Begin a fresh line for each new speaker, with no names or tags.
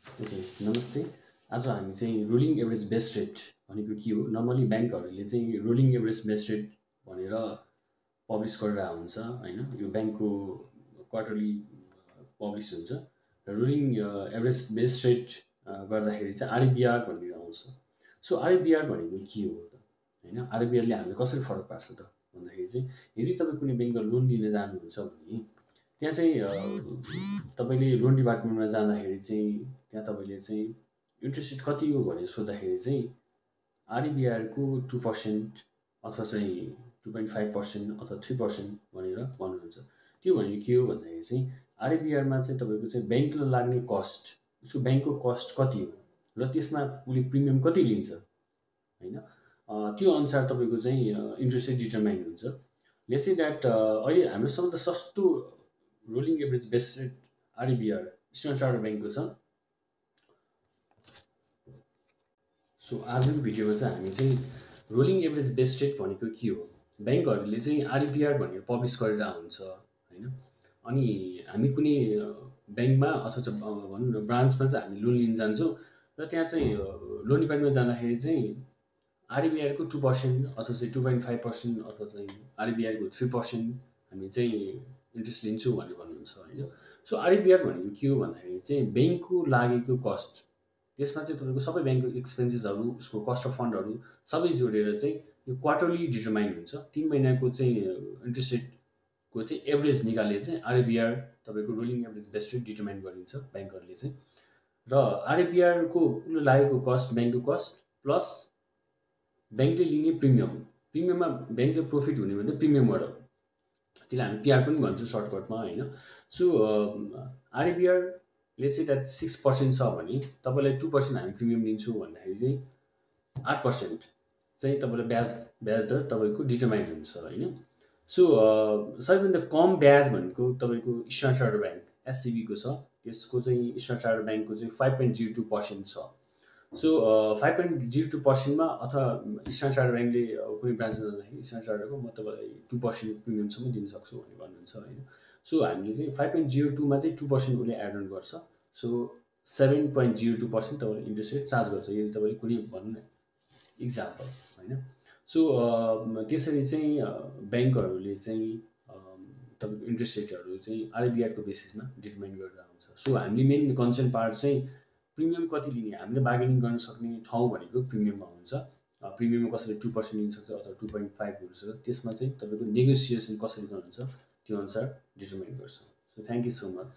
Okay, नमस्ते। आज हामी चाहिँ रुलिङ एभरेज बेस्ट रेट भनेको के हो? नर्मली ब्याङ्कहरूले चाहिँ रुलिङ एभरेज बेस्ट रेट भनेर पब्लिस गरिरहेको हुन्छ होइन? यो ब्याङ्कको क्वार्टरली पब्लिस हुन्छ र रुलिङ एभरेज बेस्ट रेट गर्दाखेरि चाहिँ आरबिआर भनेर आउँछ। सो आरबिआर भनेको के हो त? होइन, आरबिआरले हामीलाई कसरी फरक पार्छ त भन्दाखेरि चाहिँ यदि तपाईँ कुनै ब्याङ्कमा लोन लिन जानुहुन्छ भने त्यहाँ चाहिँ तपाईँले लोन डिपार्टमेन्टमा जाँदाखेरि चाहिँ त्यहाँ तपाईँले चाहिँ इन्ट्रेस्ट रेट कति हो भनेर सोद्धाखेरि चाहिँ आरबिआरको 2% अथवा चाहिँ 2.5% अथवा 3% भनेर भन्नुहुन्छ। त्यो भनेको के हो भन्दाखेरि चाहिँ आरबिआरमा चाहिँ तपाईँको चाहिँ ब्याङ्कलाई लाग्ने कस्ट, उसको ब्याङ्कको कस्ट कति हो र त्यसमा उसले प्रिमियम कति लिन्छ होइन, त्यो अनुसार तपाईँको चाहिँ इन्ट्रेस्ट रेट डिटरमाइन हुन्छ। लेट्स से द्याट अहिले हाम्रो सबभन्दा सस्तो rolling average best rate RBR standard chartered ब्याङ्कको छ। सो आजको भिडियोमा चाहिँ हामी चाहिँ रोलिङ एभरेज बेस्ट रेट भनेको के हो, ब्याङ्कहरूले चाहिँ आरबिआर भनेर पब्लिस गरेर हुन्छ होइन। अनि हामी कुनै ब्याङ्कमा अथवा चाहिँ भनौँ न ब्रान्चमा चाहिँ हामी लोन लिन जान्छौँ र त्यहाँ चाहिँ लोन डिपार्टमेन्टमा जाँदाखेरि चाहिँ आरबिआरको 2% अथवा चाहिँ 2.5% अथवा चाहिँ आरबिआरको 3% हामी चाहिँ इन्ट्रेस्ट लिन्छौँ भनेर भन्नुहुन्छ होइन। सो आरबिआर भनेको के हो भन्दाखेरि चाहिँ ब्याङ्कको लागेको कस्ट, त्यसमा चाहिँ तपाईँको सबै ब्याङ्कको एक्सपेन्सेसहरू, उसको कस्ट अफ फन्डहरू सबै जोडेर चाहिँ यो क्वार्टरली डिटरमाइन हुन्छ। 3 महिनाको चाहिँ इन्ट्रेस्ट रेटको चाहिँ एभरेज निकालेर चाहिँ आरबिआर तपाईँको rolling average best rate determine गरिन्छ ब्याङ्कहरूले चाहिँ। र आरबिआरको उसले लागेको कस्ट, ब्याङ्कको कस्ट प्लस ब्याङ्कले लिने प्रिमियम, प्रिमियममा ब्याङ्कले प्रफिट हुने भने त प्रिमियमबाट, त्यसलाई हामी पिआर पनि भन्छौँ सर्टकटमा होइन। सो आरबिआरले चाहिँ द्याट 6% छ भने तपाईँलाई 2% हामी प्रिमियम लिन्छौँ भन्दाखेरि चाहिँ 8% चाहिँ तपाईँलाई ब्याज दर तपाईँको डिटरमाइन हुन्छ होइन। सो सबैभन्दा कम ब्याज भनेको तपाईँको स्ट्यान्डर्ड चार्टर्ड ब्याङ्क एससिबीको छ, त्यसको चाहिँ स्ट्यान्डर्ड चार्टर्ड ब्याङ्कको चाहिँ 5.02% छ। सो 5.02%मा अथवा स्ट्यान्डर्ड चार्टर्ड ब्याङ्कले कुनै ब्रान्चमा जाँदाखेरि स्ट्यान्डर्ड चार्टर्डको म तपाईँलाई 2% प्रिमियमसम्म दिन सक्छु भनेर भन्नुहुन्छ होइन। सो हामीले चाहिँ 5.02मा चाहिँ 2% उसले एड अन गर्छ। सो 7.02% तपाईँले इन्ट्रेस्ट रेट चार्ज गर्छ यदि तपाईँले कुनै भनौँ न इक्जाम्पल होइन। सो त्यसरी चाहिँ ब्याङ्कहरूले चाहिँ तपाईँको इन्ट्रेस्ट रेटहरू चाहिँ आरबिआरको बेसिसमा डिटरमाइन गरेर आउँछ। सो हामीले मेन कन्सर्न पार्ट चाहिँ प्रिमियम कति लिने, हामीले बार्गेनिङ गर्न सक्ने ठाउँ भनेको प्रिमियममा हुन्छ। प्रिमियममा कसैले 2% लिनसक्छ अथवा 2.5 हुनसक्छ, त्यसमा चाहिँ तपाईँको नेगोसिएसन कसरी गर्नुहुन्छ त्यो अनुसार डिटरमाइन गर्छ। So thank you so much.